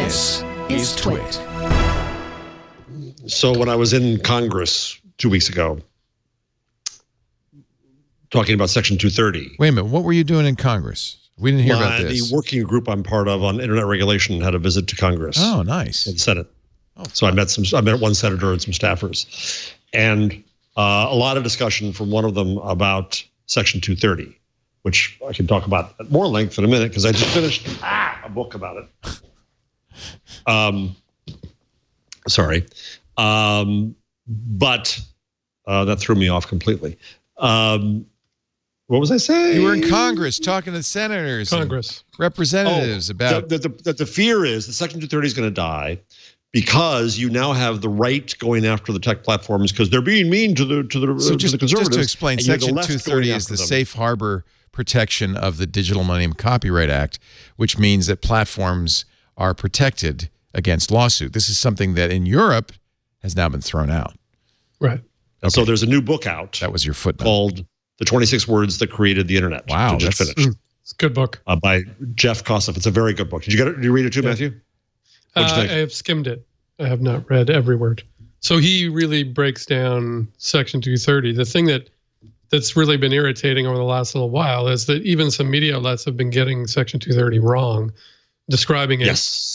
This is TWiT. So when I was in Congress 2 weeks ago, talking about Section 230. Wait a minute. What were you doing in Congress? We didn't hear about this. The working group I'm part of on internet regulation had a visit to Congress. Oh, nice. And the Senate. So I met one senator and some staffers, and a lot of discussion from one of them about Section 230, which I can talk about at more length in a minute because I just finished a book about it. Sorry, but that threw me off completely. What was I saying? You were in Congress talking to senators, representatives about that. The fear is that Section 230 is going to die because you now have the right going after the tech platforms because they're being mean to the conservatives. Just to explain, Section 230 is the safe harbor protection of the Digital Millennium Copyright Act, which means that platforms are protected against lawsuit. This is something that in Europe has now been thrown out. Right. Okay. So there's a new book out. That was your footnote. Called The 26 Words That Created the Internet. Wow. Just finished. It's a good book. By Jeff Kossoff. It's a very good book. Did you read it too, Matthew? I have skimmed it. I have not read every word. So he really breaks down Section 230. The thing that's really been irritating over the last little while is that even some media outlets have been getting Section 230 wrong, describing it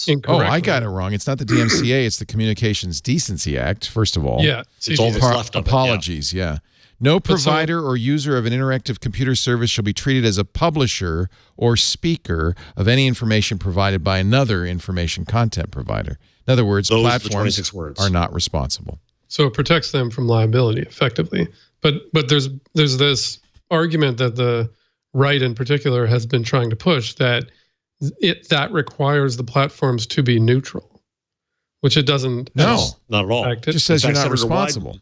incorrectly. Oh, I got it wrong. It's not the DMCA. It's the Communications Decency Act, first of all. Yeah. It's all that's left of it. Apologies, yeah. No provider or user of an interactive computer service shall be treated as a publisher or speaker of any information provided by another information content provider. In other words, platforms are not responsible. So it protects them from liability effectively. But there's this argument that the right in particular has been trying to push that that requires the platforms to be neutral, which it doesn't. No, not at all. It just says you're not responsible.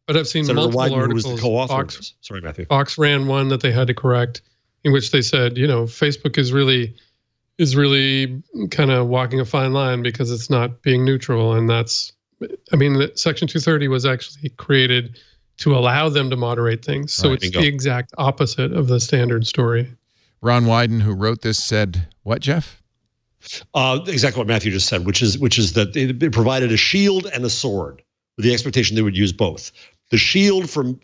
But I've seen multiple articles. Sorry, Matthew. Fox ran one that they had to correct, in which they said, Facebook is really kind of walking a fine line because it's not being neutral, and Section 230 was actually created to allow them to moderate things. So it's the exact opposite of the standard story. Ron Wyden, who wrote this, said what, Jeff? Exactly what Matthew just said, which is that it provided a shield and a sword with the expectation they would use both. The shield from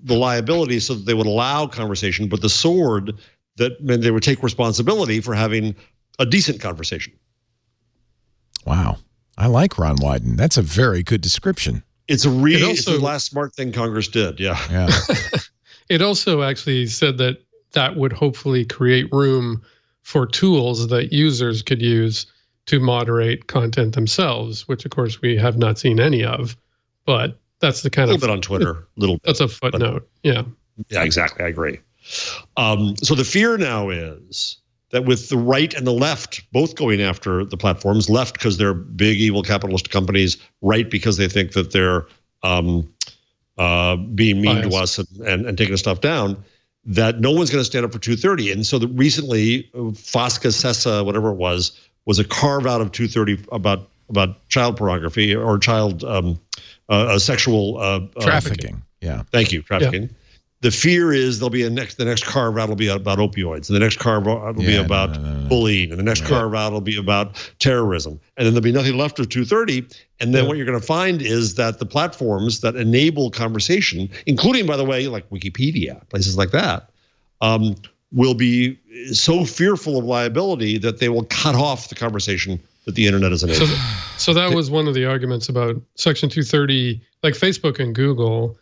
the liability so that they would allow conversation, but the sword that meant they would take responsibility for having a decent conversation. Wow. I like Ron Wyden. That's a very good description. It's the last smart thing Congress did. Yeah. It also actually said that would hopefully create room for tools that users could use to moderate content themselves, which of course we have not seen any of, but that's the kind of— a little bit on Twitter, That's a footnote, yeah. Yeah, exactly, I agree. So the fear now is that with the right and the left both going after the platforms, left because they're big evil capitalist companies, right because they think that they're being mean to us and taking stuff down, that no one's going to stand up for 230. And so recently, FOSCA, CESA, whatever it was a carve out of 230 about child pornography or child sexual trafficking. Yeah. Thank you, trafficking. Yeah. The fear is the next carve out will be about opioids, and the next carve out will be about bullying, and the next carve out will be about terrorism, and then there'll be nothing left of 230. And then what you're going to find is that the platforms that enable conversation, including, by the way, like Wikipedia, places like that, will be so fearful of liability that they will cut off the conversation that the internet is enabling. So that was one of the arguments about Section 230. Like Facebook and Google,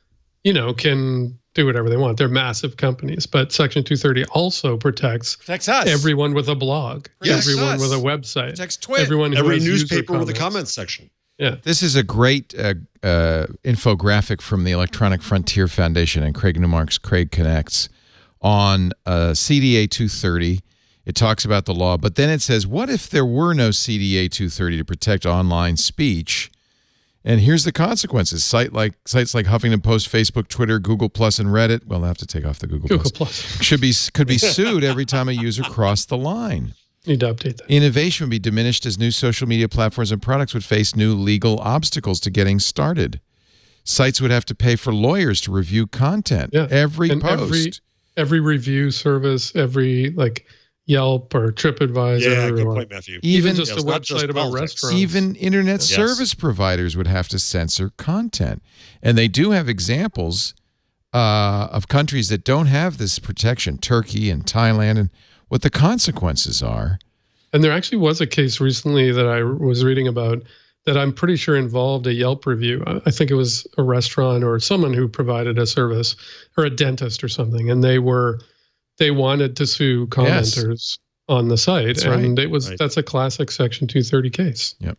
can do whatever they want. They're massive companies, but Section 230 also protects us. Everyone with a blog, everyone with a website, protects TWiT, every newspaper with a comments section. Yeah, this is a great infographic from the Electronic Frontier Foundation and Craig Newmark's Craig Connects on CDA 230. It talks about the law, but then it says, what if there were no CDA 230 to protect online speech? And here's the consequences. Sites like Huffington Post, Facebook, Twitter, Google Plus, and Reddit. Well, they'll have to take off the Google Plus. Could be sued every time a user crossed the line. Need to update that. Innovation would be diminished as new social media platforms and products would face new legal obstacles to getting started. Sites would have to pay for lawyers to review content. Yeah. Every post. Every review service, every Yelp or TripAdvisor. Yeah, good or point, Matthew. Even just a it's not website just about politics. restaurants. Even internet service providers would have to censor content. And they do have examples of countries that don't have this protection, Turkey and Thailand, and what the consequences are. And there actually was a case recently that I was reading about that I'm pretty sure involved a Yelp review. I think it was a restaurant or someone who provided a service, or a dentist or something, and they wanted to sue commenters on the site. That's and right. that's a classic Section 230 case. Yep.